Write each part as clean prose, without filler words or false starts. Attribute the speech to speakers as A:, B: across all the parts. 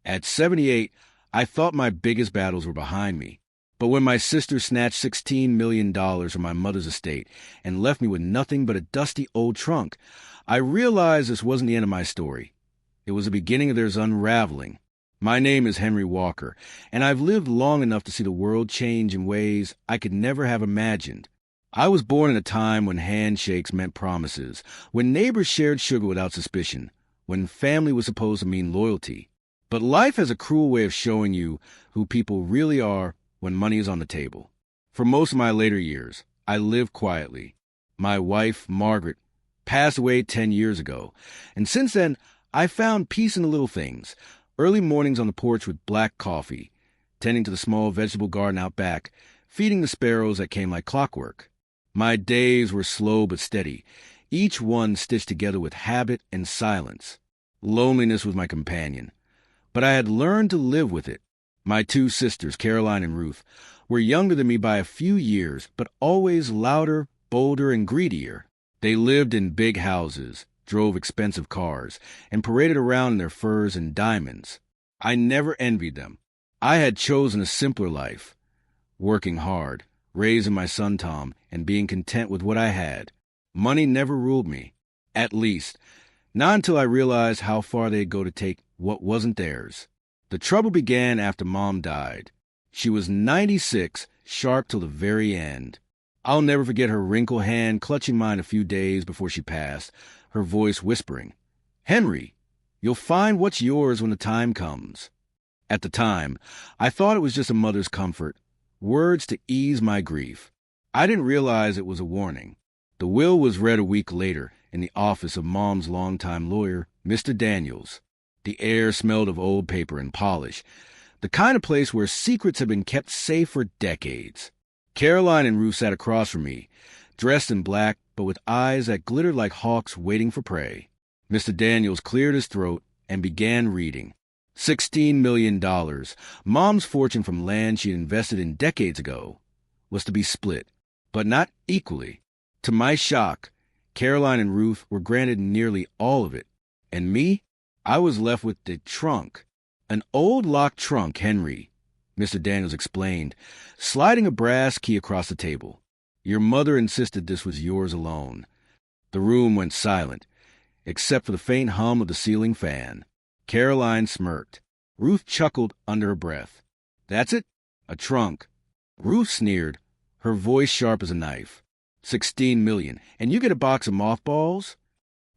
A: At 78, I thought my biggest battles were behind me. But when my sister snatched $16 million from my mother's estate and left me with nothing but a dusty old trunk, I realized this wasn't the end of my story. It was the beginning of theirs unraveling. My name is Henry Walker, and I've lived long enough to see the world change in ways I could never have imagined. I was born in a time when handshakes meant promises, when neighbors shared sugar without suspicion, when family was supposed to mean loyalty. But life has a cruel way of showing you who people really are when money is on the table. For most of my later years, I lived quietly. My wife, Margaret, passed away 10 years ago, and since then, I found peace in the little things. Early mornings on the porch with black coffee, tending to the small vegetable garden out back, feeding the sparrows that came like clockwork. My days were slow but steady, each one stitched together with habit and silence. Loneliness was my companion, but I had learned to live with it. My two sisters, Caroline and Ruth, were younger than me by a few years, but always louder, bolder, and greedier. They lived in big houses, drove expensive cars, and paraded around in their furs and diamonds. I never envied them. I had chosen a simpler life, working hard, raising my son Tom, and being content with what I had. Money never ruled me, at least, not until I realized how far they'd go to take what wasn't theirs. The trouble began after Mom died. She was 96, sharp till the very end. I'll never forget her wrinkled hand clutching mine a few days before she passed, her voice whispering, "Henry, you'll find what's yours when the time comes." At the time, I thought it was just a mother's comfort, words to ease my grief. I didn't realize it was a warning. The will was read a week later in the office of Mom's longtime lawyer, Mr. Daniels. The air smelled of old paper and polish, the kind of place where secrets had been kept safe for decades. Caroline and Ruth sat across from me, dressed in black, but with eyes that glittered like hawks waiting for prey. Mr. Daniels cleared his throat and began reading. $16 million, Mom's fortune from land she had invested in decades ago, was to be split, but not equally. To my shock, Caroline and Ruth were granted nearly all of it, and me? I was left with the trunk. An old locked trunk, Henry, Mr. Daniels explained, sliding a brass key across the table. Your mother insisted this was yours alone. The room went silent, except for the faint hum of the ceiling fan. Caroline smirked. Ruth chuckled under her breath. That's it? A trunk. Ruth sneered, her voice sharp as a knife. 16 million, and you get a box of mothballs?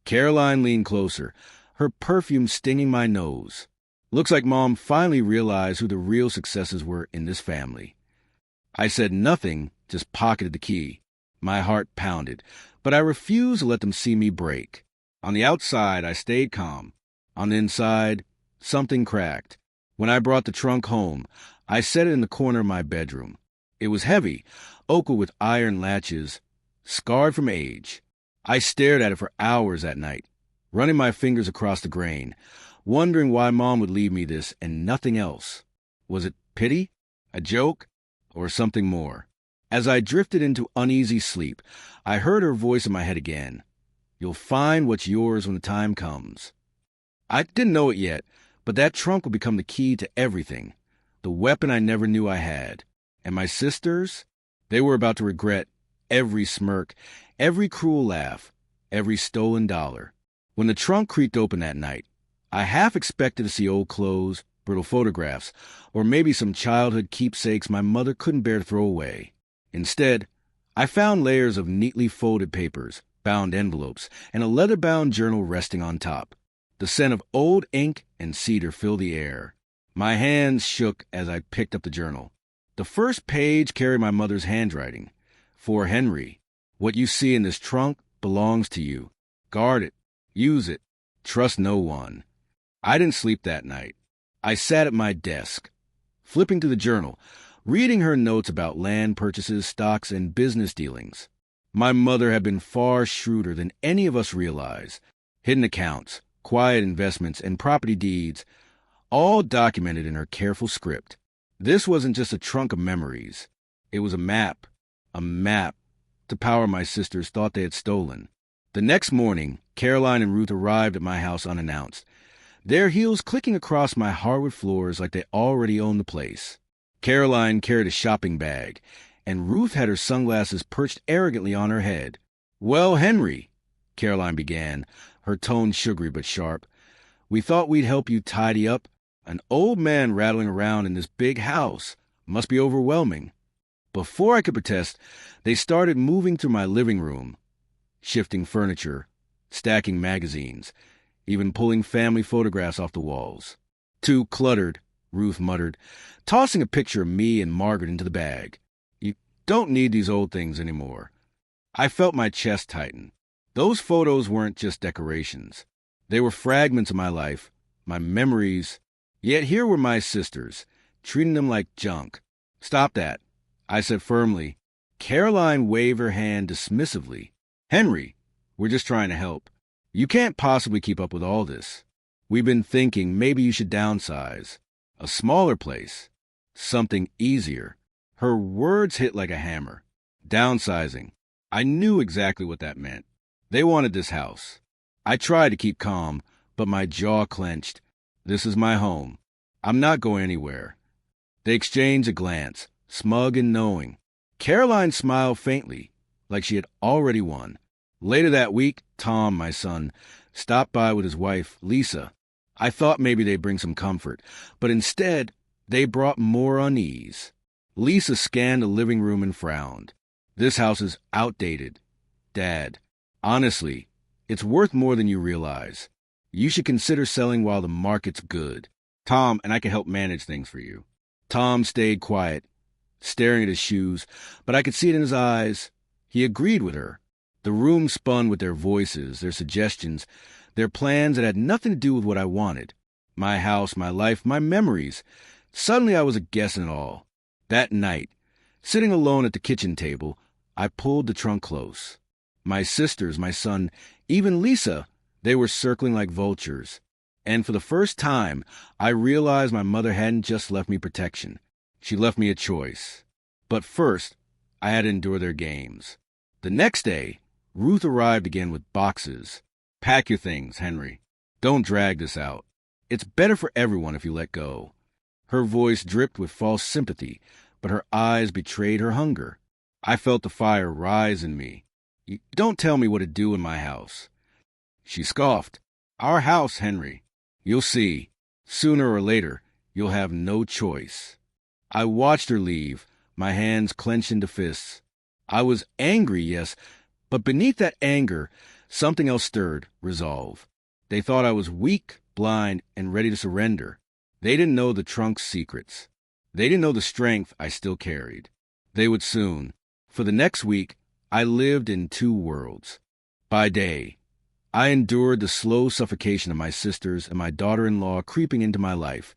A: Caroline leaned closer, her perfume stinging my nose. Looks like Mom finally realized who the real successes were in this family. I said nothing, just pocketed the key. My heart pounded, but I refused to let them see me break. On the outside, I stayed calm. On the inside, something cracked. When I brought the trunk home, I set it in the corner of my bedroom. It was heavy, ochre with iron latches, scarred from age. I stared at it for hours that night, running my fingers across the grain, wondering why Mom would leave me this and nothing else. Was it pity, a joke, or something more? As I drifted into uneasy sleep, I heard her voice in my head again. You'll find what's yours when the time comes. I didn't know it yet, but that trunk would become the key to everything, the weapon I never knew I had. And my sisters? They were about to regret every smirk, every cruel laugh, every stolen dollar. When the trunk creaked open that night, I half expected to see old clothes, brittle photographs, or maybe some childhood keepsakes my mother couldn't bear to throw away. Instead, I found layers of neatly folded papers, bound envelopes, and a leather-bound journal resting on top. The scent of old ink and cedar filled the air. My hands shook as I picked up the journal. The first page carried my mother's handwriting. For Henry, what you see in this trunk belongs to you. Guard it. Use it. Trust no one. I didn't sleep that night. I sat at my desk, flipping through the journal, reading her notes about land purchases, stocks, and business dealings. My mother had been far shrewder than any of us realized. Hidden accounts, quiet investments, and property deeds, all documented in her careful script. This wasn't just a trunk of memories. It was a map to power my sisters thought they had stolen. The next morning, Caroline and Ruth arrived at my house unannounced. their heels clicking across my hardwood floors like they already owned the place. Caroline carried a shopping bag, and Ruth had her sunglasses perched arrogantly on her head. "Well, Henry," Caroline began, her tone sugary but sharp, "we thought we'd help you tidy up. An old man rattling around in this big house must be overwhelming." Before I could protest, they started moving through my living room, shifting furniture, stacking magazines, even pulling family photographs off the walls. "Too cluttered," Ruth muttered, tossing a picture of me and Margaret into the bag. "You don't need these old things anymore." I felt my chest tighten. Those photos weren't just decorations. They were fragments of my life, my memories. Yet here were my sisters, treating them like junk. "Stop that," I said firmly. Caroline waved her hand dismissively. "Henry, we're just trying to help. You can't possibly keep up with all this. We've been thinking maybe you should downsize. A smaller place. Something easier." Her words hit like a hammer. Downsizing. I knew exactly what that meant. They wanted this house. I tried to keep calm, but my jaw clenched. This is my home. I'm not going anywhere. They exchanged a glance, smug and knowing. Caroline smiled faintly, like she had already won. Later that week, Tom, my son, stopped by with his wife, Lisa. I thought maybe they'd bring some comfort, but instead, they brought more unease. Lisa scanned the living room and frowned. "This house is outdated. Dad, honestly, it's worth more than you realize. You should consider selling while the market's good. Tom and I can help manage things for you." Tom stayed quiet, staring at his shoes, but I could see it in his eyes. He agreed with her. The room spun with their voices, their suggestions, their plans that had nothing to do with what I wanted. My house, my life, my memories. Suddenly I was a guest in it all. That night, sitting alone at the kitchen table, I pulled the trunk close. My sisters, my son, even Lisa, they were circling like vultures. And for the first time, I realized my mother hadn't just left me protection. She left me a choice. But first, I had to endure their games. The next day, Ruth arrived again with boxes. "Pack your things, Henry. Don't drag this out. It's better for everyone if you let go." Her voice dripped with false sympathy, but her eyes betrayed her hunger. I felt the fire rise in me. "You don't tell me what to do in my house." She scoffed. "Our house, Henry. You'll see. Sooner or later, you'll have no choice." I watched her leave, my hands clenched into fists. I was angry, yes, but beneath that anger, something else stirred, resolve. They thought I was weak, blind, and ready to surrender. They didn't know the trunk's secrets. They didn't know the strength I still carried. They would soon. For the next week, I lived in two worlds. By day, I endured the slow suffocation of my sisters and my daughter-in-law creeping into my life,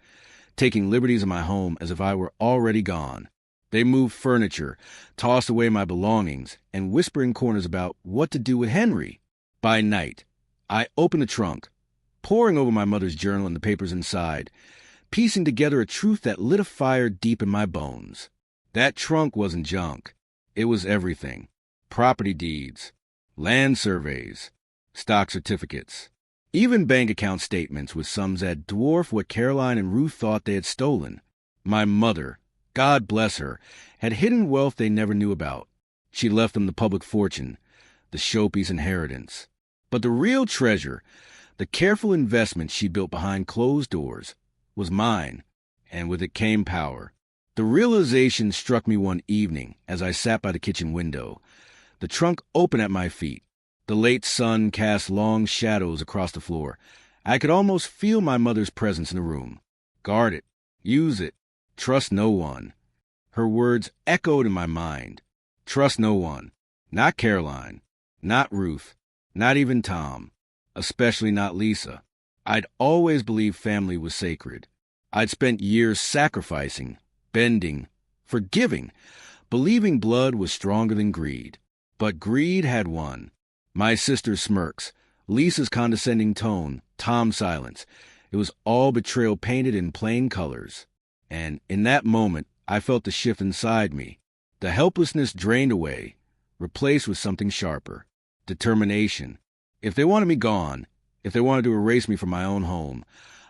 A: taking liberties in my home as if I were already gone. They moved furniture, tossed away my belongings, and whispered in corners about what to do with Henry. By night, I opened the trunk, poring over my mother's journal and the papers inside, piecing together a truth that lit a fire deep in my bones. That trunk wasn't junk. It was everything. Property deeds, land surveys, stock certificates, even bank account statements with sums that dwarfed what Caroline and Ruth thought they had stolen. My mother, God bless her, had hidden wealth they never knew about. She left them the public fortune, the showpiece inheritance. But the real treasure, the careful investment she built behind closed doors, was mine, and with it came power. The realization struck me one evening as I sat by the kitchen window, the trunk open at my feet. The late sun cast long shadows across the floor. I could almost feel my mother's presence in the room. Guard it. Use it. Trust no one. Her words echoed in my mind. Trust no one. Not Caroline. Not Ruth. Not even Tom. Especially not Lisa. I'd always believed family was sacred. I'd spent years sacrificing, bending, forgiving, believing blood was stronger than greed. But greed had won. My sister's smirks, Lisa's condescending tone, Tom's silence. It was all betrayal painted in plain colors. And in that moment, I felt the shift inside me. The helplessness drained away, replaced with something sharper. Determination. If they wanted me gone, if they wanted to erase me from my own home,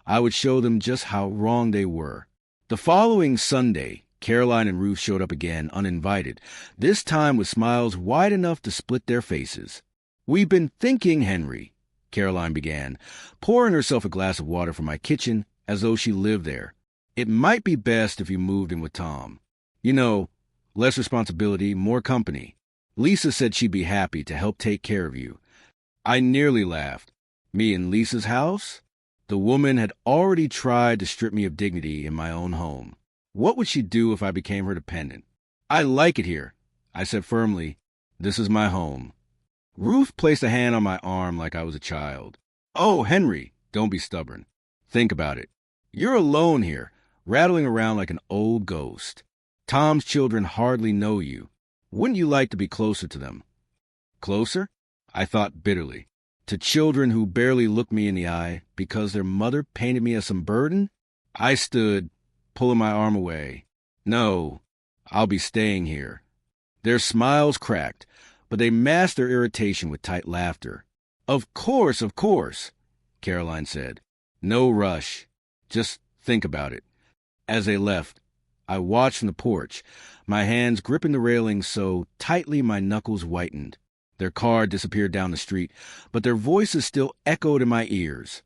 A: I would show them just how wrong they were. The following Sunday, Caroline and Ruth showed up again, uninvited, this time with smiles wide enough to split their faces. "We've been thinking, Henry," Caroline began, pouring herself a glass of water from my kitchen as though she lived there. "It might be best if you moved in with Tom. You know, less responsibility, more company. Lisa said she'd be happy to help take care of you." I nearly laughed. Me in Lisa's house? The woman had already tried to strip me of dignity in my own home. What would she do if I became her dependent? "I like it here," I said firmly. "This is my home." Ruth placed a hand on my arm like I was a child. "Oh, Henry, don't be stubborn. Think about it. You're alone here, rattling around like an old ghost. Tom's children hardly know you. Wouldn't you like to be closer to them?" Closer? I thought bitterly. To children who barely looked me in the eye because their mother painted me as some burden? I stood, pulling my arm away. "No, I'll be staying here." Their smiles cracked, but they masked their irritation with tight laughter. Of course, Caroline said. "No rush. Just think about it." As they left, I watched from the porch, my hands gripping the railings so tightly my knuckles whitened. Their car disappeared down the street, but their voices still echoed in my ears.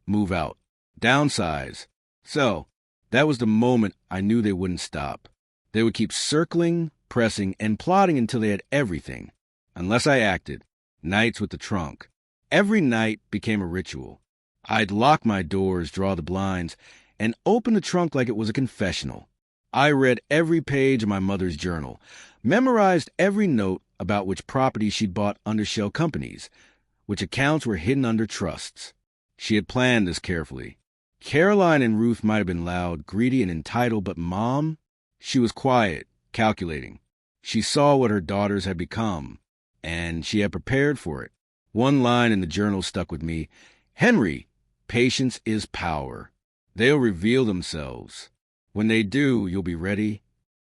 A: Move out. Downsize. So, that was the moment I knew they wouldn't stop. They would keep circling, pressing, and plotting until they had everything. Unless I acted. Nights with the trunk. Every night became a ritual. I'd lock my doors, draw the blinds, and open the trunk like it was a confessional. I read every page of my mother's journal, memorized every note about which property she'd bought under shell companies, which accounts were hidden under trusts. She had planned this carefully. Caroline and Ruth might have been loud, greedy, and entitled, but Mom, she was quiet, calculating. She saw what her daughters had become, and she had prepared for it. One line in the journal stuck with me. "Henry, patience is power. They'll reveal themselves. When they do, you'll be ready."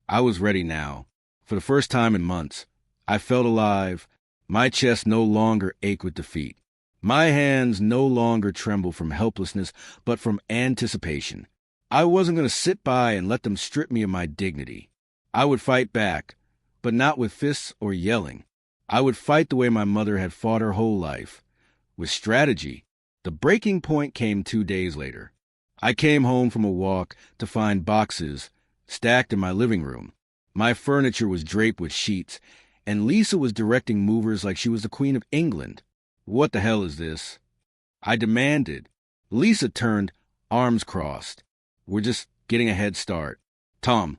A: I was ready now. For the first time in months, I felt alive. My chest no longer ached with defeat. My hands no longer trembled from helplessness, but from anticipation. I wasn't going to sit by and let them strip me of my dignity. I would fight back, but not with fists or yelling. I would fight the way my mother had fought her whole life, with strategy. The breaking point came 2 days later. I came home from a walk to find boxes stacked in my living room. My furniture was draped with sheets, and Lisa was directing movers like she was the Queen of England. "What the hell is this?" I demanded. Lisa turned, arms crossed. "We're just getting a head start. Tom,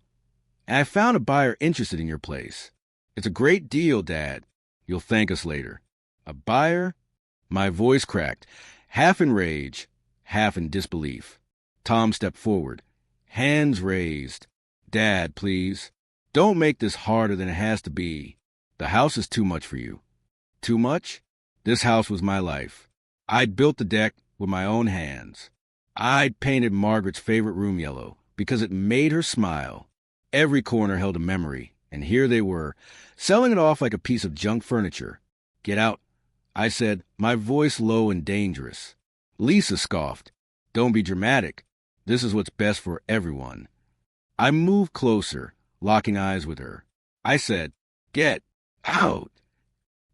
A: I found a buyer interested in your place. It's a great deal, Dad. You'll thank us later." "A buyer?" My voice cracked, half in rage, half in disbelief. Tom stepped forward, hands raised. "Dad, please. Don't make this harder than it has to be. The house is too much for you." Too much? This house was my life. I'd built the deck with my own hands. I'd painted Margaret's favorite room yellow because it made her smile. Every corner held a memory, and here they were, selling it off like a piece of junk furniture. "Get out," I said, my voice low and dangerous. Lisa scoffed. "Don't be dramatic. This is what's best for everyone." I moved closer, locking eyes with her. I said, "Get out."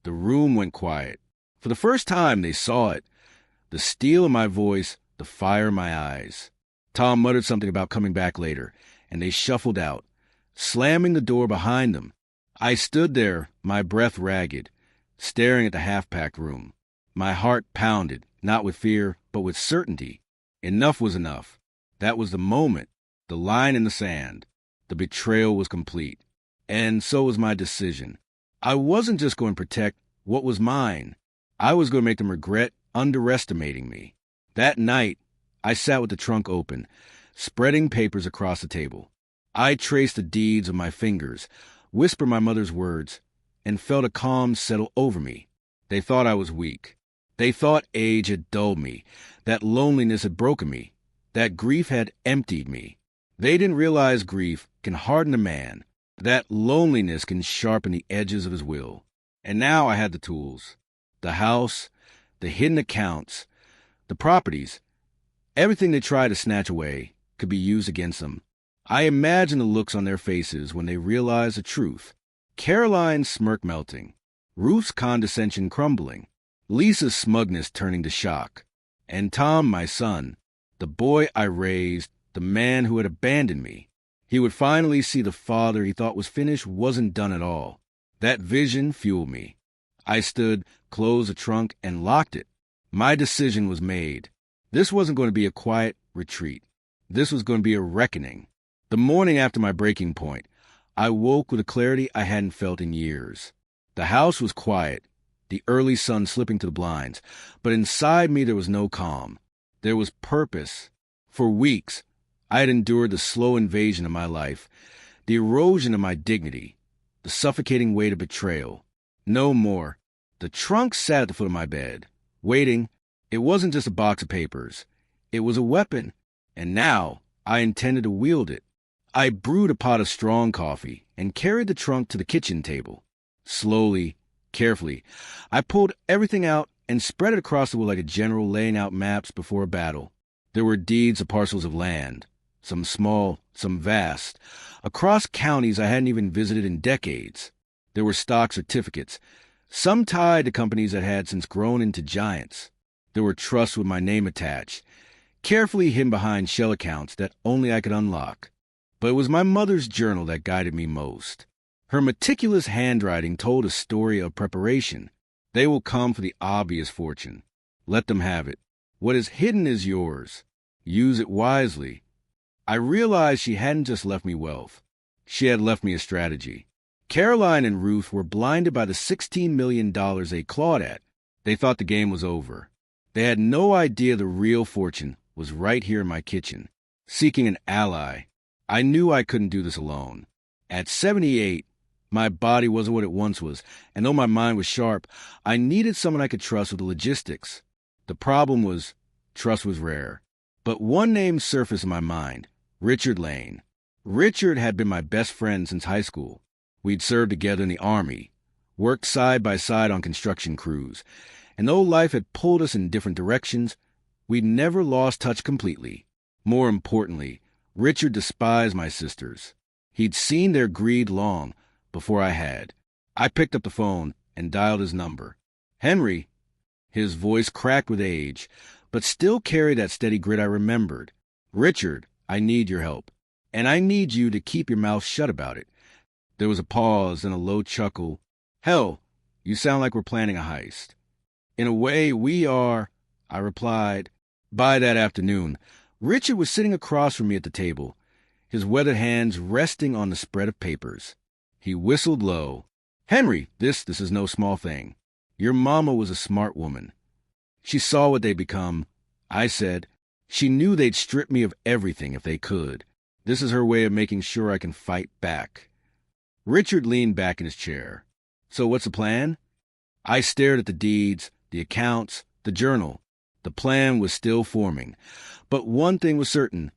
A: The room went quiet. For the first time, they saw it. The steel in my voice, the fire in my eyes. Tom muttered something about coming back later, and they shuffled out, slamming the door behind them. I stood there, my breath ragged, staring at the half-packed room. My heart pounded, not with fear, but with certainty. Enough was enough. That was the moment, the line in the sand. The betrayal was complete. And so was my decision. I wasn't just going to protect what was mine. I was going to make them regret underestimating me. That night, I sat with the trunk open, spreading papers across the table. I traced the deeds with my fingers, whispered my mother's words, and felt a calm settle over me. They thought I was weak. They thought age had dulled me, that loneliness had broken me, that grief had emptied me. They didn't realize grief can harden a man, that loneliness can sharpen the edges of his will. And now I had the tools. The house, the hidden accounts, the properties, Everything they tried to snatch away could be used against them. I imagine the looks on their faces when they realized the truth. Caroline's smirk melting, Ruth's condescension crumbling, Lisa's smugness turning to shock, and Tom, my son, the boy I raised, the man who had abandoned me. He would finally see the father he thought was finished wasn't done at all. That vision fueled me. I stood, closed the trunk, and locked it. My decision was made. This wasn't going to be a quiet retreat. This was going to be a reckoning. The morning after my breaking point, I woke with a clarity I hadn't felt in years. The house was quiet, the early sun slipping to the blinds, but inside me there was no calm. There was purpose. For weeks, I had endured the slow invasion of my life, the erosion of my dignity, the suffocating weight of betrayal. No more. The trunk sat at the foot of my bed, waiting. It wasn't just a box of papers. It was a weapon, and now I intended to wield it. I brewed a pot of strong coffee and carried the trunk to the kitchen table. Slowly, carefully, I pulled everything out and spread it across the wood like a general laying out maps before a battle. There were deeds of parcels of land, some small, some vast, across counties I hadn't even visited in decades. There were stock certificates, some tied to companies that had since grown into giants. There were trusts with my name attached, carefully hidden behind shell accounts that only I could unlock. But it was my mother's journal that guided me most. Her meticulous handwriting told a story of preparation. They will come for the obvious fortune. Let them have it. What is hidden is yours. Use it wisely. I realized she hadn't just left me wealth. She had left me a strategy. Caroline and Ruth were blinded by the $16 million they clawed at. They thought the game was over. They had no idea the real fortune was right here in my kitchen. Seeking an ally, I knew I couldn't do this alone. At 78, my body wasn't what it once was, and though my mind was sharp, I needed someone I could trust with the logistics. The problem was, trust was rare. But one name surfaced in my mind, Richard Lane. Richard had been my best friend since high school. We'd served together in the Army, worked side by side on construction crews, and though life had pulled us in different directions, we'd never lost touch completely. More importantly, Richard despised my sisters. He'd seen their greed long before I had. I picked up the phone and dialed his number. Henry. His voice cracked with age, but still carried that steady grit I remembered. Richard, I need your help, and I need you to keep your mouth shut about it. There was a pause and a low chuckle. Hell, you sound like we're planning a heist. In a way, we are, I replied. By that afternoon, Richard was sitting across from me at the table, his weathered hands resting on the spread of papers. He whistled low. Henry, this is no small thing. Your mama was a smart woman. She saw what they'd become. I said, she knew they'd strip me of everything if they could. This is her way of making sure I can fight back. Richard leaned back in his chair. So what's the plan? I stared at the deeds, the accounts, the journal. The plan was still forming. But one thing was certain.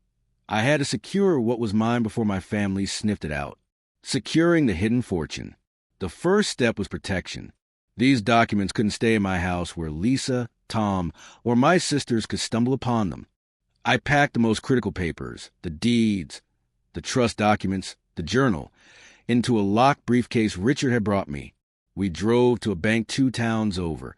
A: I had to secure what was mine before my family sniffed it out. Securing the hidden fortune. The first step was protection. These documents couldn't stay in my house where Lisa, Tom, or my sisters could stumble upon them. I packed the most critical papers, the deeds, the trust documents, the journal, into a locked briefcase Richard had brought me. We drove to a bank 2 towns over,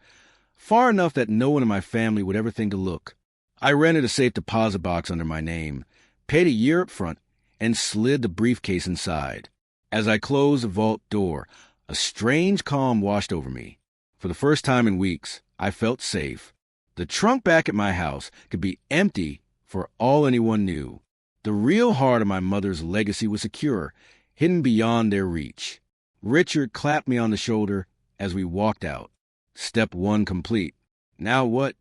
A: far enough that no one in my family would ever think to look. I rented a safe deposit box under my name, paid a year up front, and slid the briefcase inside. As I closed the vault door, a strange calm washed over me. For the first time in weeks, I felt safe. The trunk back at my house could be empty for all anyone knew. The real heart of my mother's legacy was secure, hidden beyond their reach. Richard clapped me on the shoulder as we walked out. Step 1 complete. Now what?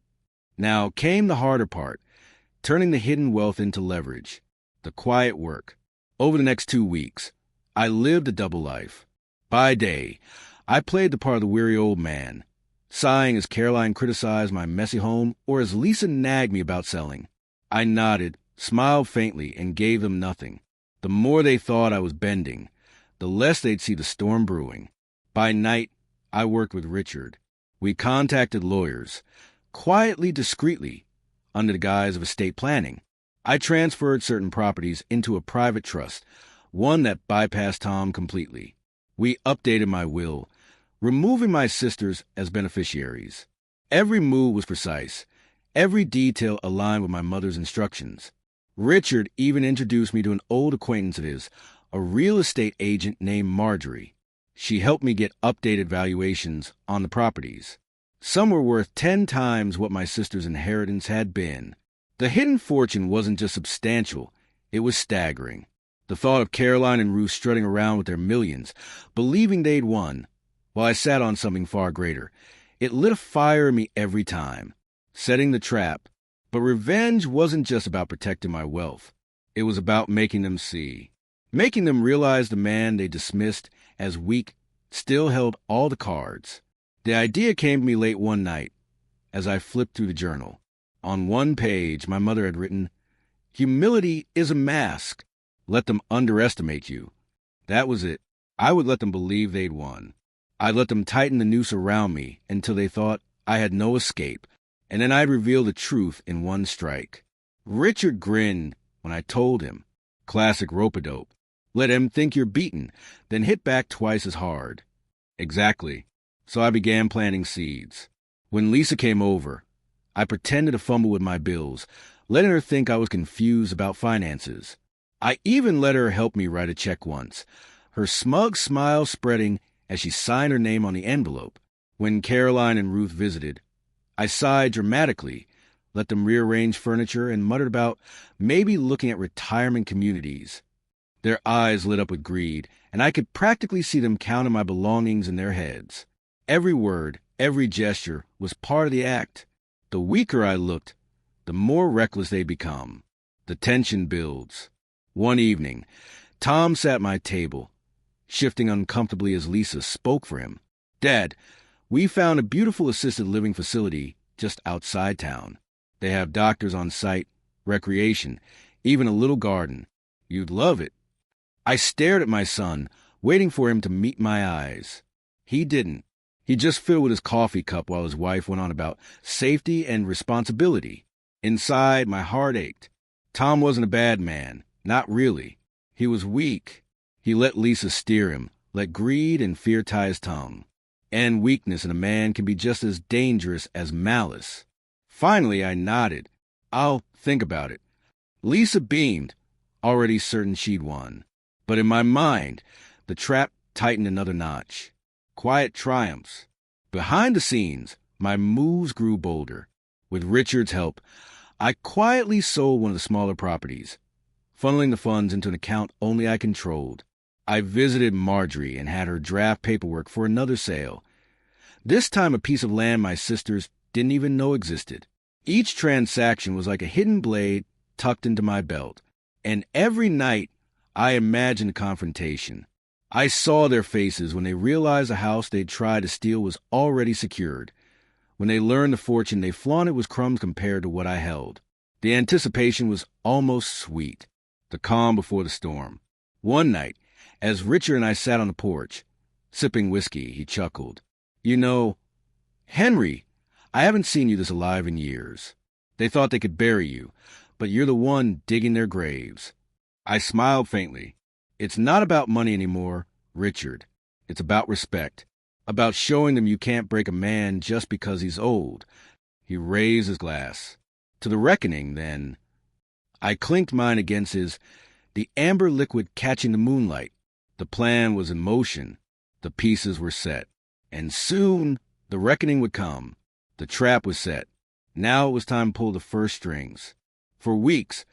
A: Now came the harder part, turning the hidden wealth into leverage. The quiet work. Over the next 2 weeks, I lived a double life. By day, I played the part of the weary old man, sighing as Caroline criticized my messy home or as Lisa nagged me about selling. I nodded, smiled faintly, and gave them nothing. The more they thought I was bending, the less they'd see the storm brewing. By night, I worked with Richard. We contacted lawyers, quietly, discreetly, under the guise of estate planning. I transferred certain properties into a private trust, one that bypassed Tom completely. We updated my will, removing my sisters as beneficiaries. Every move was precise. Every detail aligned with my mother's instructions. Richard even introduced me to an old acquaintance of his, a real estate agent named Marjorie. She helped me get updated valuations on the properties. Some were worth 10 times what my sister's inheritance had been. The hidden fortune wasn't just substantial, it was staggering. The thought of Caroline and Ruth strutting around with their millions, believing they'd won, while I sat on something far greater, it lit a fire in me every time, setting the trap. But revenge wasn't just about protecting my wealth. It was about making them see. Making them realize the man they dismissed as weak still held all the cards. The idea came to me late one night, as I flipped through the journal. On one page, my mother had written, "Humility is a mask. Let them underestimate you." That was it. I would let them believe they'd won. I'd let them tighten the noose around me until they thought I had no escape, and then I'd reveal the truth in one strike. Richard grinned when I told him. Classic rope-a-dope. Let him think you're beaten, then hit back twice as hard. Exactly. So I began planting seeds. When Lisa came over, I pretended to fumble with my bills, letting her think I was confused about finances. I even let her help me write a check once, her smug smile spreading as she signed her name on the envelope. When Caroline and Ruth visited, I sighed dramatically, let them rearrange furniture, and muttered about maybe looking at retirement communities. Their eyes lit up with greed, and I could practically see them counting my belongings in their heads. Every word, every gesture was part of the act. The weaker I looked, the more reckless they become. The tension builds. One evening, Tom sat at my table, shifting uncomfortably as Lisa spoke for him. "Dad, we found a beautiful assisted living facility just outside town. They have doctors on site, recreation, even a little garden. You'd love it." I stared at my son, waiting for him to meet my eyes. He didn't. He just filled with his coffee cup while his wife went on about safety and responsibility. Inside, my heart ached. Tom wasn't a bad man. Not really. He was weak. He let Lisa steer him, let greed and fear tie his tongue. And weakness in a man can be just as dangerous as malice. Finally, I nodded. "I'll think about it." Lisa beamed, already certain she'd won. But in my mind, the trap tightened another notch. Quiet triumphs. Behind the scenes, my moves grew bolder. With Richard's help, I quietly sold one of the smaller properties, funneling the funds into an account only I controlled. I visited Marjorie and had her draft paperwork for another sale. This time a piece of land my sisters didn't even know existed. Each transaction was like a hidden blade tucked into my belt. And every night, I imagined a confrontation. I saw their faces when they realized the house they'd tried to steal was already secured. When they learned the fortune they flaunted was crumbs compared to what I held. The anticipation was almost sweet. The calm before the storm. One night, as Richard and I sat on the porch, sipping whiskey, he chuckled. "You know, Henry, I haven't seen you this alive in years. They thought they could bury you, but you're the one digging their graves." I smiled faintly. "It's not about money anymore, Richard. It's about respect. About showing them you can't break a man just because he's old." He raised his glass. "To the reckoning, then." I clinked mine against his, the amber liquid catching the moonlight. The plan was in motion. The pieces were set. And soon the reckoning would come. The trap was set. Now it was time to pull the first strings. For weeks,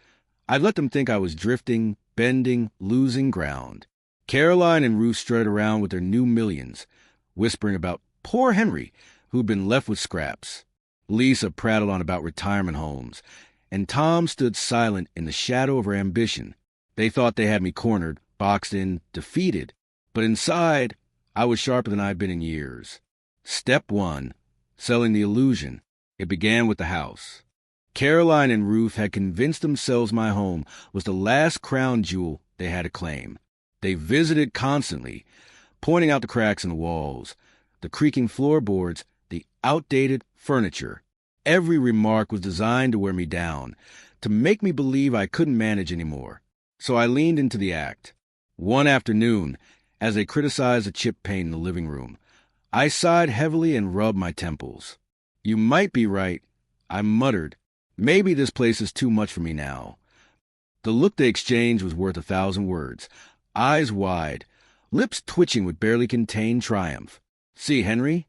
A: I'd let them think I was drifting, bending, losing ground. Caroline and Ruth strutted around with their new millions, whispering about poor Henry, who'd been left with scraps. Lisa prattled on about retirement homes, and Tom stood silent in the shadow of her ambition. They thought they had me cornered, boxed in, defeated. But inside, I was sharper than I'd been in years. Step 1, selling the illusion. It began with the house. Caroline and Ruth had convinced themselves my home was the last crown jewel they had to claim. They visited constantly, pointing out the cracks in the walls, the creaking floorboards, the outdated furniture. Every remark was designed to wear me down, to make me believe I couldn't manage anymore. So I leaned into the act. One afternoon, as they criticized the chip paint in the living room, I sighed heavily and rubbed my temples. "You might be right," I muttered. "Maybe this place is too much for me now." The look they exchanged was worth 1,000 words. Eyes wide, lips twitching with barely contained triumph. "See, Henry?"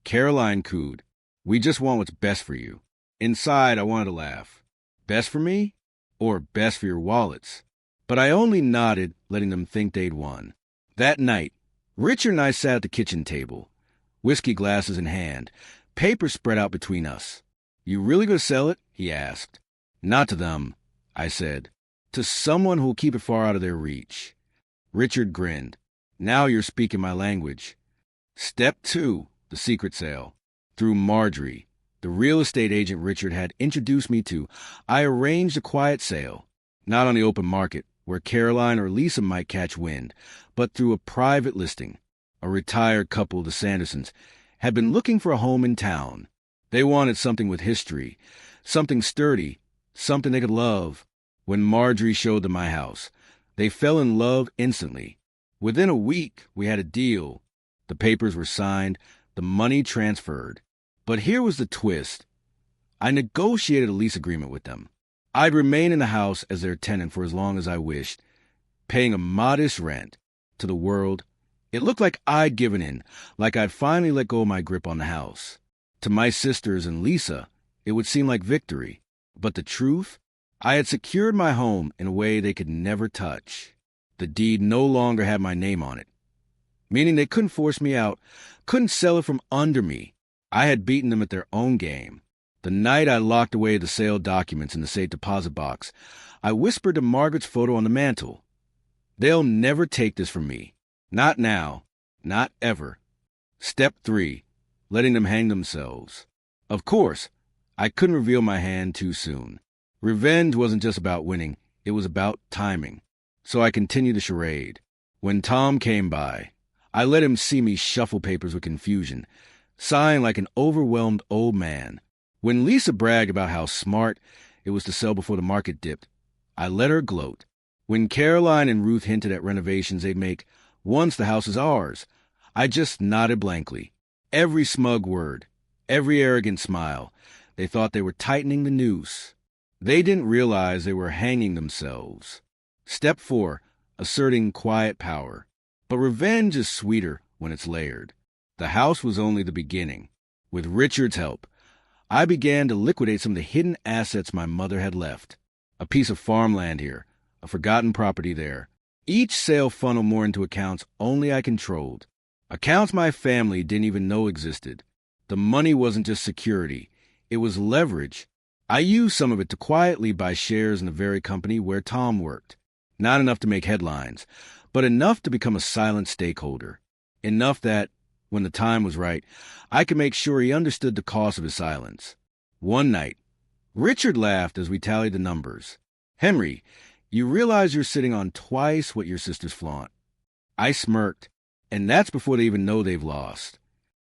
A: Caroline cooed. "We just want what's best for you." Inside, I wanted to laugh. Best for me? Or best for your wallets? But I only nodded, letting them think they'd won. That night, Richard and I sat at the kitchen table, whiskey glasses in hand, paper spread out between us. "You really going to sell it?" he asked. "Not to them," I said. "To someone who'll keep it far out of their reach." Richard grinned. "Now you're speaking my language." Step 2, the secret sale. Through Marjorie, the real estate agent Richard had introduced me to, I arranged a quiet sale, not on the open market, where Caroline or Lisa might catch wind, but through a private listing. A retired couple, the Sandersons, had been looking for a home in town. They wanted something with history, something sturdy, something they could love. When Marjorie showed them my house, they fell in love instantly. Within a week, we had a deal. The papers were signed, the money transferred. But here was the twist. I negotiated a lease agreement with them. I'd remain in the house as their tenant for as long as I wished, paying a modest rent. To the world, it looked like I'd given in, like I'd finally let go of my grip on the house. To my sisters and Lisa, it would seem like victory. But the truth? I had secured my home in a way they could never touch. The deed no longer had my name on it, meaning they couldn't force me out, couldn't sell it from under me. I had beaten them at their own game. The night I locked away the sale documents in the safe deposit box, I whispered to Margaret's photo on the mantel, "They'll never take this from me. Not now. Not ever." Step 3, letting them hang themselves. Of course, I couldn't reveal my hand too soon. Revenge wasn't just about winning, it was about timing. So I continued the charade. When Tom came by, I let him see me shuffle papers with confusion, sighing like an overwhelmed old man. When Lisa bragged about how smart it was to sell before the market dipped, I let her gloat. When Caroline and Ruth hinted at renovations they'd make once the house is ours, I just nodded blankly. Every smug word, every arrogant smile, they thought they were tightening the noose. They didn't realize they were hanging themselves. Step 4, asserting quiet power. But revenge is sweeter when it's layered. The house was only the beginning. With Richard's help, I began to liquidate some of the hidden assets my mother had left. A piece of farmland here, a forgotten property there. Each sale funneled more into accounts only I controlled. Accounts my family didn't even know existed. The money wasn't just security, it was leverage. I used some of it to quietly buy shares in the very company where Tom worked. Not enough to make headlines, but enough to become a silent stakeholder. Enough that, when the time was right, I could make sure he understood the cost of his silence. One night, Richard laughed as we tallied the numbers. "Henry, you realize you're sitting on twice what your sisters flaunt." I smirked, and that's before they even know they've lost.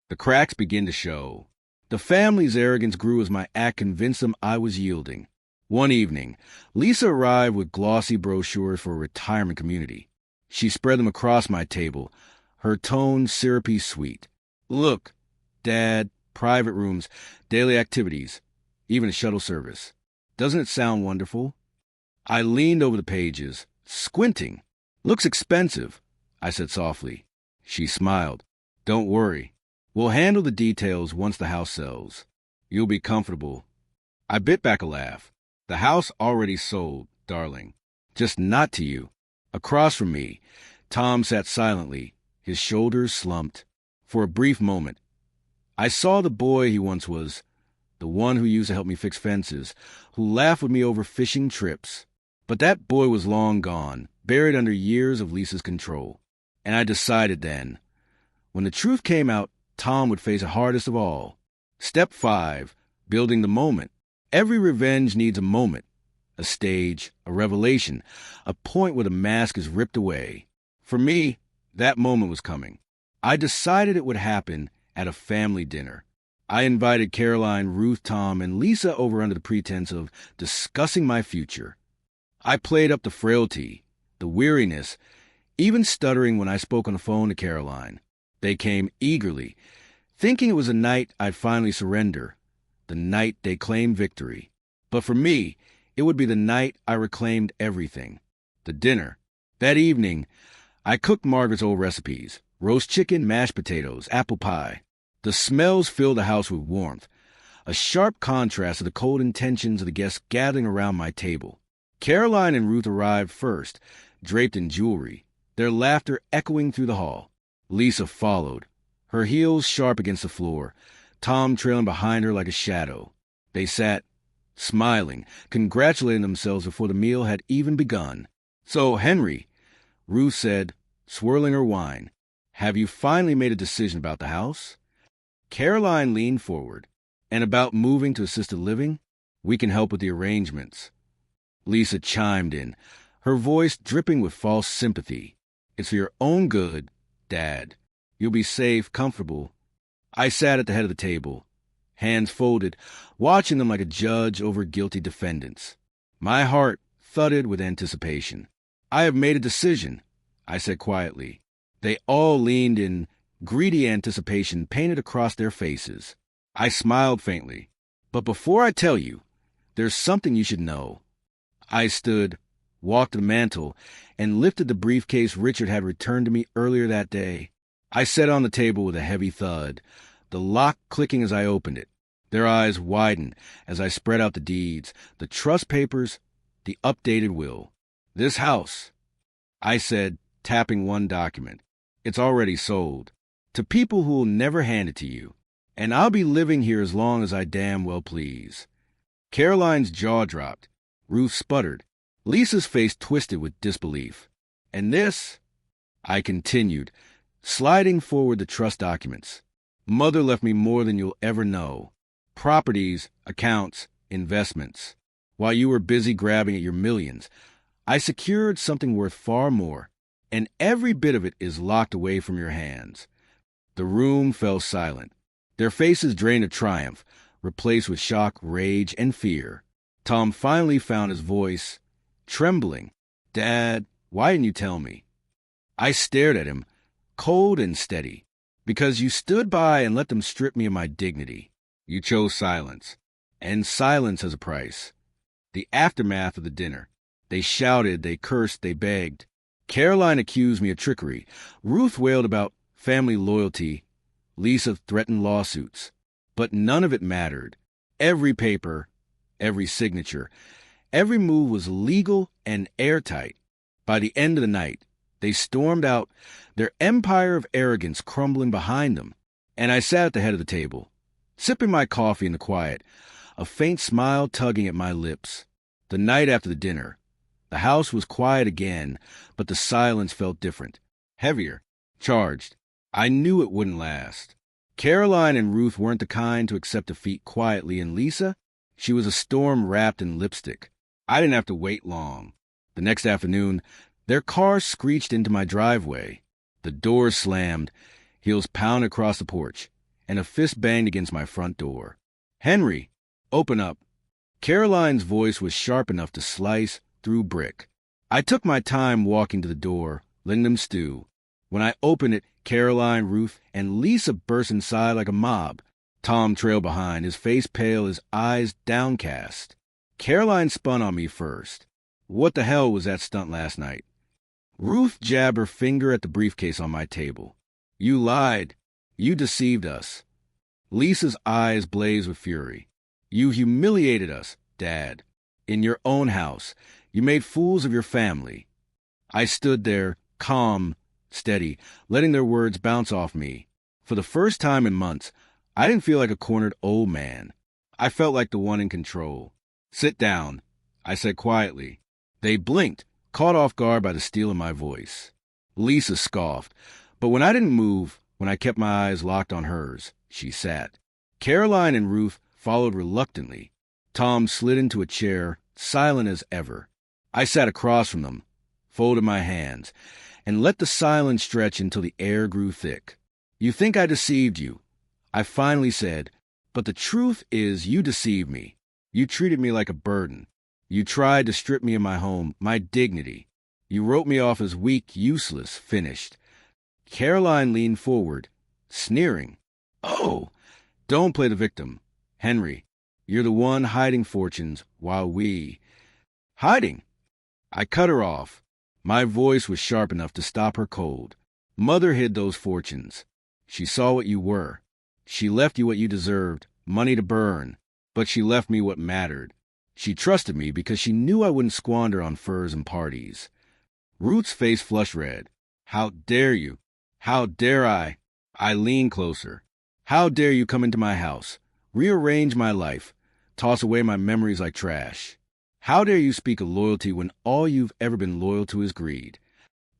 A: The cracks begin to show. The family's arrogance grew as my act convinced them I was yielding. One evening, Lisa arrived with glossy brochures for a retirement community. She spread them across my table, her tone syrupy sweet. "Look, Dad, private rooms, daily activities, even a shuttle service. Doesn't it sound wonderful?" I leaned over the pages, squinting. "Looks expensive," I said softly. She smiled. "Don't worry. We'll handle the details once the house sells. You'll be comfortable." I bit back a laugh. "The house already sold, darling. Just not to you." Across from me, Tom sat silently, his shoulders slumped. For a brief moment, I saw the boy he once was, the one who used to help me fix fences, who laughed with me over fishing trips. But that boy was long gone, buried under years of Lisa's control. And I decided then, when the truth came out, Tom would face the hardest of all. Step 5, building the moment. Every revenge needs a moment, a stage, a revelation, a point where the mask is ripped away. For me, that moment was coming. I decided it would happen at a family dinner. I invited Caroline, Ruth, Tom, and Lisa over under the pretense of discussing my future. I played up the frailty, the weariness, even stuttering when I spoke on the phone to Caroline. They came eagerly, thinking it was the night I'd finally surrender, the night they claimed victory. But for me, it would be the night I reclaimed everything. The dinner. That evening, I cooked Margaret's old recipes: roast chicken, mashed potatoes, apple pie. The smells filled the house with warmth, a sharp contrast to the cold intentions of the guests gathering around my table. Caroline and Ruth arrived first, draped in jewelry, their laughter echoing through the hall. Lisa followed, her heels sharp against the floor, Tom trailing behind her like a shadow. They sat, smiling, congratulating themselves before the meal had even begun. "So, Henry," Ruth said, swirling her wine, "have you finally made a decision about the house?" Caroline leaned forward. "And about moving to assisted living? We can help with the arrangements." Lisa chimed in, her voice dripping with false sympathy. "It's for your own good, Dad. You'll be safe, comfortable." I sat at the head of the table, hands folded, watching them like a judge over guilty defendants. My heart thudded with anticipation. "I have made a decision," I said quietly. They all leaned in, greedy anticipation painted across their faces. I smiled faintly. "But before I tell you, there's something you should know." I stood, walked to the mantel, and lifted the briefcase Richard had returned to me earlier that day. I set it on the table with a heavy thud, the lock clicking as I opened it. Their eyes widened as I spread out the deeds, the trust papers, the updated will. "This house," I said, tapping one document, "it's already sold. To people who will never hand it to you. And I'll be living here as long as I damn well please." Caroline's jaw dropped. Ruth sputtered. Lisa's face twisted with disbelief. "And this," I continued, sliding forward the trust documents. "Mother left me more than you'll ever know. Properties, accounts, investments. While you were busy grabbing at your millions, I secured something worth far more, and every bit of it is locked away from your hands." The room fell silent, their faces drained of triumph, replaced with shock, rage, and fear. Tom finally found his voice, trembling. "Dad, why didn't you tell me?" I stared at him, cold and steady. "Because you stood by and let them strip me of my dignity. You chose silence. And silence has a price." The aftermath of the dinner. They shouted, they cursed, they begged. Caroline accused me of trickery. Ruth wailed about family loyalty. Lisa threatened lawsuits. But none of it mattered. Every paper, every signature, every move was legal and airtight. By the end of the night, they stormed out, their empire of arrogance crumbling behind them. And I sat at the head of the table, sipping my coffee in the quiet, a faint smile tugging at my lips. The night after the dinner, the house was quiet again, but the silence felt different, heavier, charged. I knew it wouldn't last. Caroline and Ruth weren't the kind to accept defeat quietly, and Lisa, she was a storm wrapped in lipstick. I didn't have to wait long. The next afternoon, their car screeched into my driveway. The doors slammed, heels pounded across the porch, and a fist banged against my front door. "Henry, open up." Caroline's voice was sharp enough to slice through brick. I took my time walking to the door, letting them stew. When I opened it, Caroline, Ruth, and Lisa burst inside like a mob. Tom trailed behind, his face pale, his eyes downcast. Caroline spun on me first. "What the hell was that stunt last night?" Ruth jabbed her finger at the briefcase on my table. "You lied. You deceived us." Lisa's eyes blazed with fury. "You humiliated us, Dad. In your own house. You made fools of your family." I stood there, calm, steady, letting their words bounce off me. For the first time in months, I didn't feel like a cornered old man. I felt like the one in control. "Sit down," I said quietly. They blinked, caught off guard by the steel in my voice. Lisa scoffed, but when I didn't move, when I kept my eyes locked on hers, she sat. Caroline and Ruth followed reluctantly. Tom slid into a chair, silent as ever. I sat across from them, folded my hands, and let the silence stretch until the air grew thick. "You think I deceived you," I finally said, But the truth is you deceived me. You treated me like a burden. You tried to strip me of my home, my dignity. You wrote me off as weak, useless, finished. Caroline leaned forward, sneering. Oh, don't play the victim. Henry, you're the one hiding fortunes while we... Hiding? I cut her off. My voice was sharp enough to stop her cold. Mother hid those fortunes. She saw what you were. She left you what you deserved, money to burn. But she left me what mattered. She trusted me because she knew I wouldn't squander on furs and parties. Ruth's face flushed red. How dare you? How dare I? I leaned closer. How dare you come into my house, rearrange my life, toss away my memories like trash? How dare you speak of loyalty when all you've ever been loyal to is greed?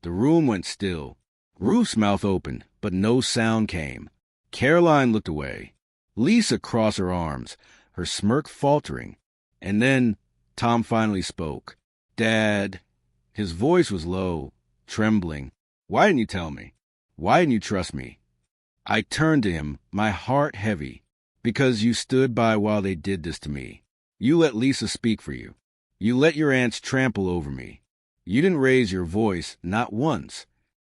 A: The room went still. Ruth's mouth opened, but no sound came. Caroline looked away. Lisa crossed her arms, her smirk faltering. And then Tom finally spoke. Dad. His voice was low, trembling. Why didn't you tell me? Why didn't you trust me? I turned to him, my heart heavy. Because you stood by while they did this to me. You let Lisa speak for you. You let your aunts trample over me. You didn't raise your voice, not once.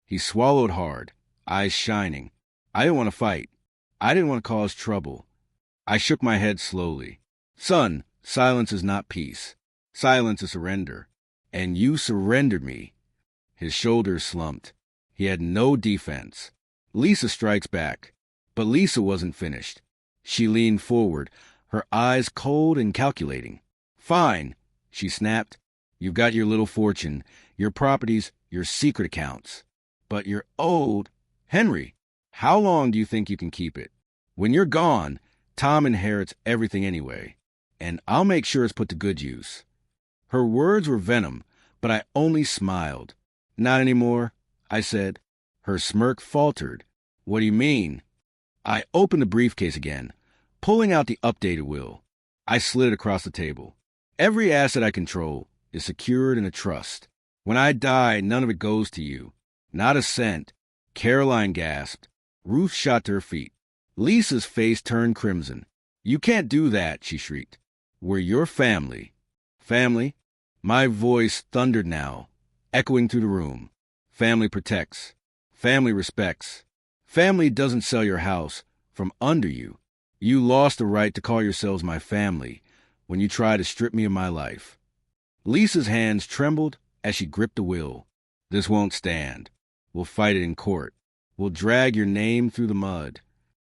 A: He swallowed hard, eyes shining. I didn't want to fight. I didn't want to cause trouble. I shook my head slowly. Son, silence is not peace. Silence is surrender. And you surrendered me. His shoulders slumped. He had no defense. Lisa strikes back. But Lisa wasn't finished. She leaned forward, her eyes cold and calculating. Fine, she snapped. You've got your little fortune, your properties, your secret accounts. But you're owed. Henry, how long do you think you can keep it? When you're gone, Tom inherits everything anyway. And I'll make sure it's put to good use. Her words were venom, but I only smiled. Not anymore, I said. Her smirk faltered. What do you mean? I opened the briefcase again, pulling out the updated will. I slid it across the table. Every asset I control is secured in a trust. When I die, none of it goes to you. Not a cent. Caroline gasped. Ruth shot to her feet. Lisa's face turned crimson. You can't do that, she shrieked. We're your family. Family? My voice thundered now, echoing through the room. Family protects. Family respects. Family doesn't sell your house from under you. You lost the right to call yourselves my family when you tried to strip me of my life. Lisa's hands trembled as she gripped the will. This won't stand. We'll fight it in court. We'll drag your name through the mud.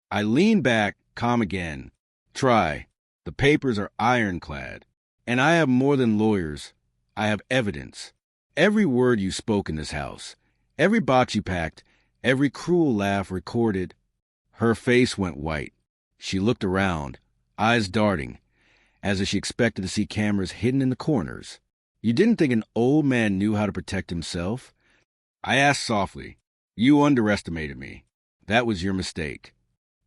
A: I leaned back, calm again. Try. The papers are ironclad. And I have more than lawyers. I have evidence. Every word you spoke in this house, every box you packed, every cruel laugh recorded. Her face went white. She looked around, eyes darting, as if she expected to see cameras hidden in the corners. You didn't think an old man knew how to protect himself? I asked softly. You underestimated me. That was your mistake.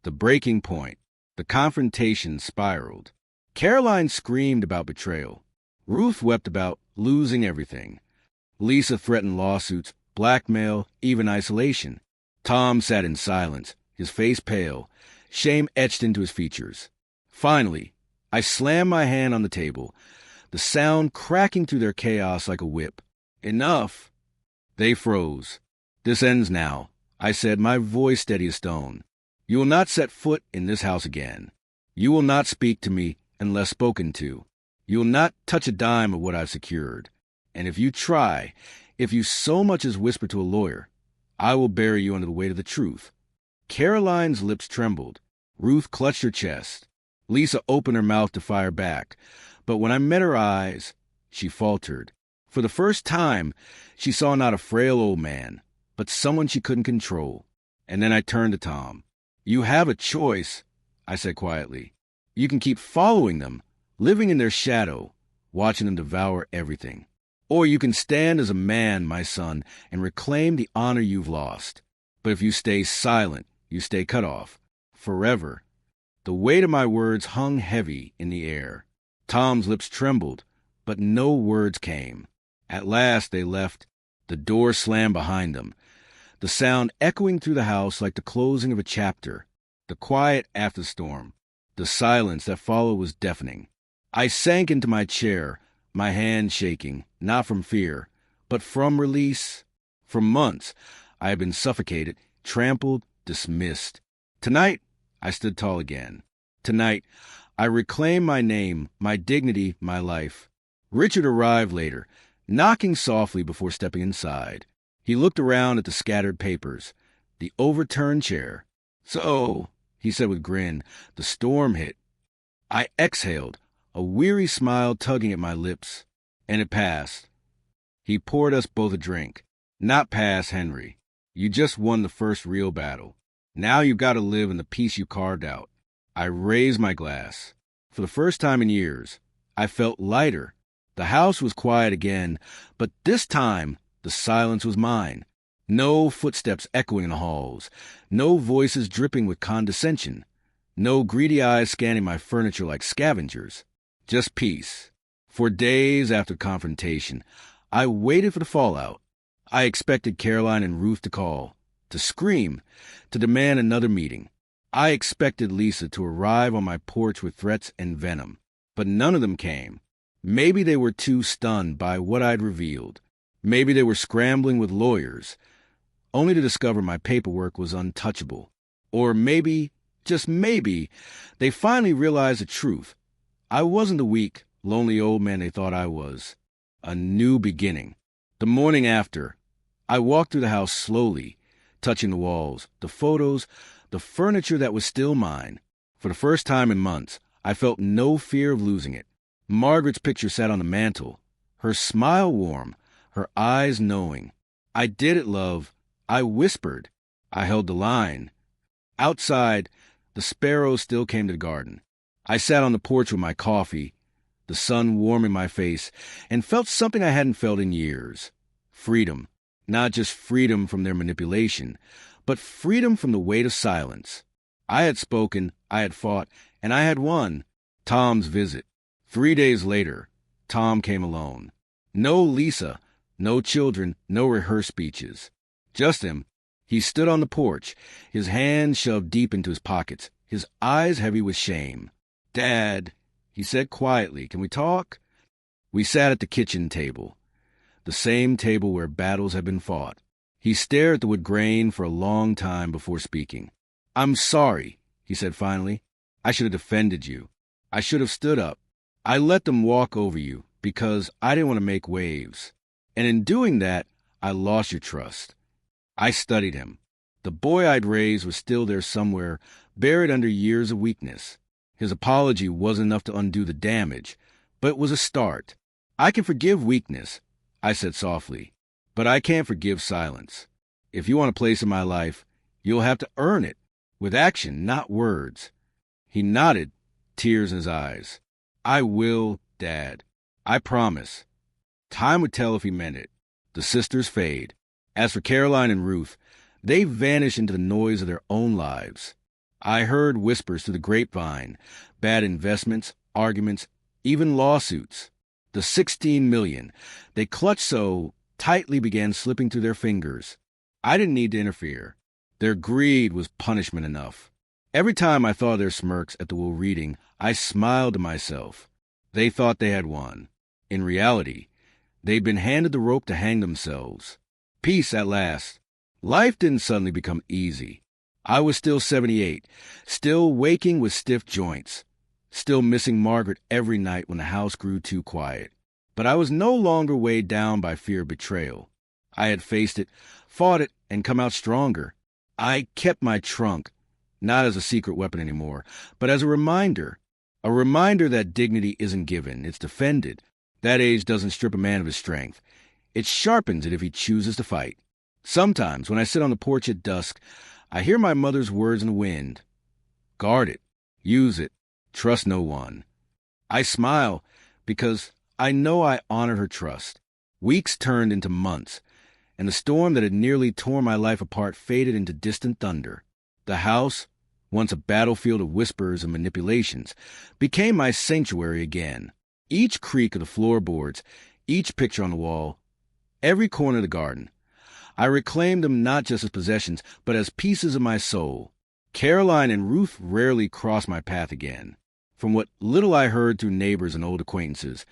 A: The breaking point. The confrontation spiraled. Caroline screamed about betrayal. Ruth wept about losing everything. Lisa threatened lawsuits, blackmail, even isolation. Tom sat in silence, his face pale, shame etched into his features. Finally, I slammed my hand on the table, the sound cracking through their chaos like a whip. Enough! They froze. This ends now, I said, my voice steady as stone. You will not set foot in this house again. You will not speak to me unless spoken to. You will not touch a dime of what I've secured. And if you try, if you so much as whisper to a lawyer, I will bury you under the weight of the truth. Caroline's lips trembled. Ruth clutched her chest. Lisa opened her mouth to fire back. But when I met her eyes, she faltered. For the first time, she saw not a frail old man, but someone she couldn't control. And then I turned to Tom. You have a choice, I said quietly. You can keep following them, living in their shadow, watching them devour everything. Or you can stand as a man, my son, and reclaim the honor you've lost. But if you stay silent, you stay cut off. Forever. The weight of my words hung heavy in the air. Tom's lips trembled, but no words came. At last they left. The door slammed behind them, the sound echoing through the house like the closing of a chapter, the quiet after the storm, The silence that followed was deafening. I sank into my chair, my hand shaking, not from fear, but from release. For months, I had been suffocated, trampled, dismissed. Tonight, I stood tall again. Tonight, I reclaimed my name, my dignity, my life. Richard arrived later, knocking softly before stepping inside. He looked around at the scattered papers, the overturned chair. "So," he said with a grin, "the storm hit." I exhaled, a weary smile tugging at my lips, and it passed. He poured us both a drink. "Not pass, Henry. You just won the first real battle. Now you've got to live in the peace you carved out." I raised my glass. For the first time in years, I felt lighter. The house was quiet again, but this time the silence was mine. No footsteps echoing in the halls, no voices dripping with condescension, no greedy eyes scanning my furniture like scavengers. Just peace. For days after confrontation, I waited for the fallout. I expected Caroline and Ruth to call, to scream, to demand another meeting. I expected Lisa to arrive on my porch with threats and venom, but none of them came. Maybe they were too stunned by what I'd revealed. Maybe they were scrambling with lawyers, only to discover my paperwork was untouchable. Or maybe, just maybe, they finally realized the truth. I wasn't the weak, lonely old man they thought I was. A new beginning. The morning after, I walked through the house slowly, touching the walls, the photos, the furniture that was still mine. For the first time in months, I felt no fear of losing it. Margaret's picture sat on the mantel, her smile warm, her eyes knowing. "I did it, love." I whispered. I held the line. Outside, the sparrows still came to the garden. I sat on the porch with my coffee, the sun warming my face, and felt something I hadn't felt in years. Freedom. Not just freedom from their manipulation, but freedom from the weight of silence. I had spoken, I had fought, and I had won. Tom's visit. 3 days later, Tom came alone. No Lisa, no children, no rehearsed speeches. Just him. He stood on the porch, his hands shoved deep into his pockets, his eyes heavy with shame. "Dad," he said quietly, "can we talk?" We sat at the kitchen table, the same table where battles had been fought. He stared at the wood grain for a long time before speaking. "I'm sorry," he said finally. "I should have defended you. I should have stood up. I let them walk over you because I didn't want to make waves. And in doing that, I lost your trust." I studied him. The boy I'd raised was still there somewhere, buried under years of weakness. His apology wasn't enough to undo the damage, but it was a start. "I can forgive weakness," I said softly, "but I can't forgive silence. If you want a place in my life, you'll have to earn it, with action, not words." He nodded, tears in his eyes. "I will, Dad. I promise." Time would tell if he meant it. The sisters fade. As for Caroline and Ruth, they vanished into the noise of their own lives. I heard whispers through the grapevine, bad investments, arguments, even lawsuits. The 16 million they clutched so tightly began slipping through their fingers. I didn't need to interfere. Their greed was punishment enough. Every time I thought of their smirks at the will reading, I smiled to myself. They thought they had won. In reality, they'd been handed the rope to hang themselves. Peace at last. Life didn't suddenly become easy. I was still 78, still waking with stiff joints, still missing Margaret every night when the house grew too quiet. But I was no longer weighed down by fear of betrayal. I had faced it, fought it, and come out stronger. I kept my trunk, not as a secret weapon anymore, but as a reminder that dignity isn't given, it's defended. That age doesn't strip a man of his strength. It sharpens it if he chooses to fight. Sometimes, when I sit on the porch at dusk, I hear my mother's words in the wind. Guard it. Use it. Trust no one. I smile because I know I honored her trust. Weeks turned into months, and the storm that had nearly torn my life apart faded into distant thunder. The house, once a battlefield of whispers and manipulations, became my sanctuary again. Each creak of the floorboards, each picture on the wall, every corner of the garden. I reclaimed them not just as possessions, but as pieces of my soul. Caroline and Ruth rarely crossed my path again. From what little I heard through neighbors and old acquaintances,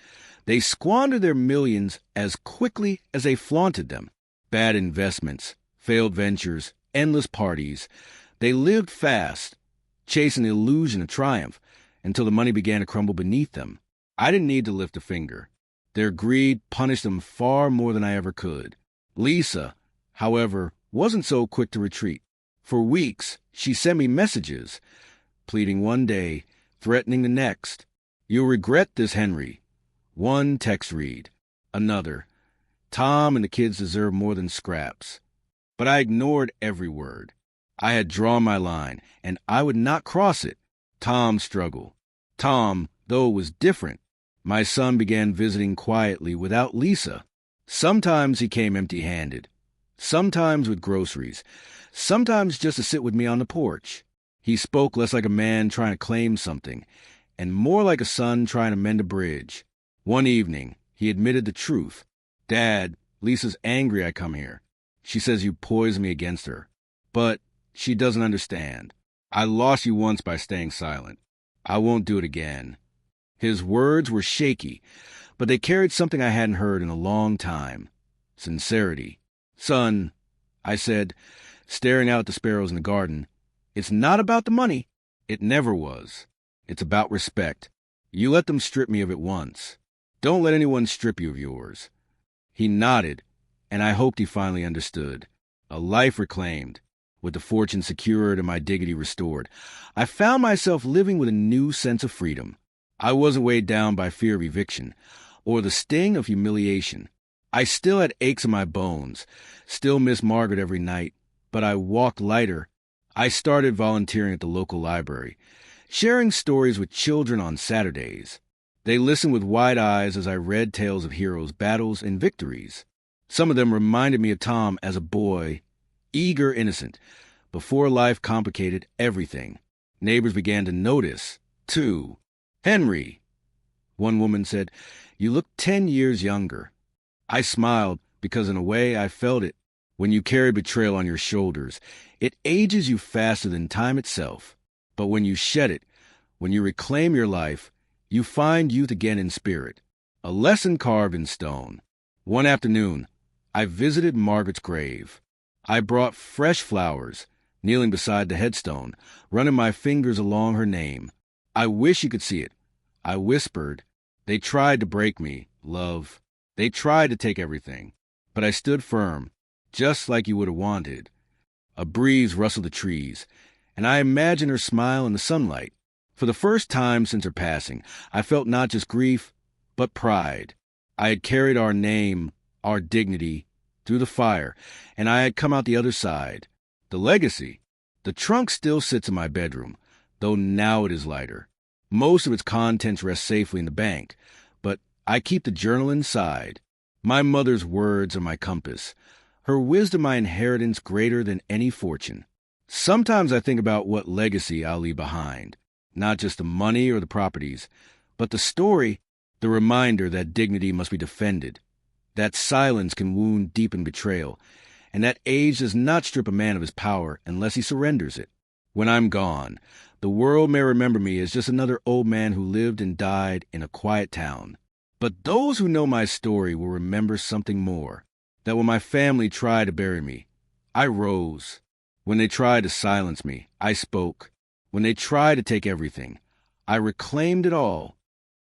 A: they squandered their millions as quickly as they flaunted them. Bad investments, failed ventures, endless parties. They lived fast, chasing the illusion of triumph, until the money began to crumble beneath them. I didn't need to lift a finger. Their greed punished them far more than I ever could. Lisa, however, wasn't so quick to retreat. For weeks, she sent me messages, pleading one day, threatening the next. "You'll regret this, Henry." One text read. Another. "Tom and the kids deserve more than scraps." But I ignored every word. I had drawn my line, and I would not cross it. Tom struggled. Tom, though, was different. My son began visiting quietly without Lisa. Sometimes he came empty-handed. Sometimes with groceries. Sometimes just to sit with me on the porch. He spoke less like a man trying to claim something, and more like a son trying to mend a bridge. One evening, he admitted the truth. "Dad, Lisa's angry I come here. She says you poisoned me against her. But she doesn't understand. I lost you once by staying silent. I won't do it again." His words were shaky, but they carried something I hadn't heard in a long time. Sincerity. "Son," I said, staring out at the sparrows in the garden, "it's not about the money. It never was. It's about respect. You let them strip me of it once. Don't let anyone strip you of yours." He nodded, and I hoped he finally understood. A life reclaimed, with the fortune secured and my dignity restored. I found myself living with a new sense of freedom. I wasn't weighed down by fear of eviction, or the sting of humiliation. I still had aches in my bones, still missed Margaret every night, but I walked lighter. I started volunteering at the local library, sharing stories with children on Saturdays. They listened with wide eyes as I read tales of heroes, battles, and victories. Some of them reminded me of Tom as a boy, eager, innocent, before life complicated everything. Neighbors began to notice, too. "Henry," one woman said, "you look 10 years younger." I smiled because in a way I felt it. When you carry betrayal on your shoulders, it ages you faster than time itself. But when you shed it, when you reclaim your life, you find youth again in spirit. A lesson carved in stone. One afternoon, I visited Margaret's grave. I brought fresh flowers, kneeling beside the headstone, running my fingers along her name. "I wish you could see it." I whispered. "They tried to break me, love. They tried to take everything. But I stood firm, just like you would have wanted." A breeze rustled the trees, and I imagined her smile in the sunlight. For the first time since her passing, I felt not just grief, but pride. I had carried our name, our dignity, through the fire, and I had come out the other side. The legacy. The trunk still sits in my bedroom, though now it is lighter. Most of its contents rest safely in the bank, but I keep the journal inside. My mother's words are my compass. Her wisdom my inheritance greater than any fortune. Sometimes I think about what legacy I'll leave behind. Not just the money or the properties, but the story, the reminder that dignity must be defended, that silence can wound deep in betrayal, and that age does not strip a man of his power unless he surrenders it. When I'm gone, the world may remember me as just another old man who lived and died in a quiet town. But those who know my story will remember something more, that when my family tried to bury me, I rose. When they tried to silence me, I spoke. When they tried to take everything, I reclaimed it all.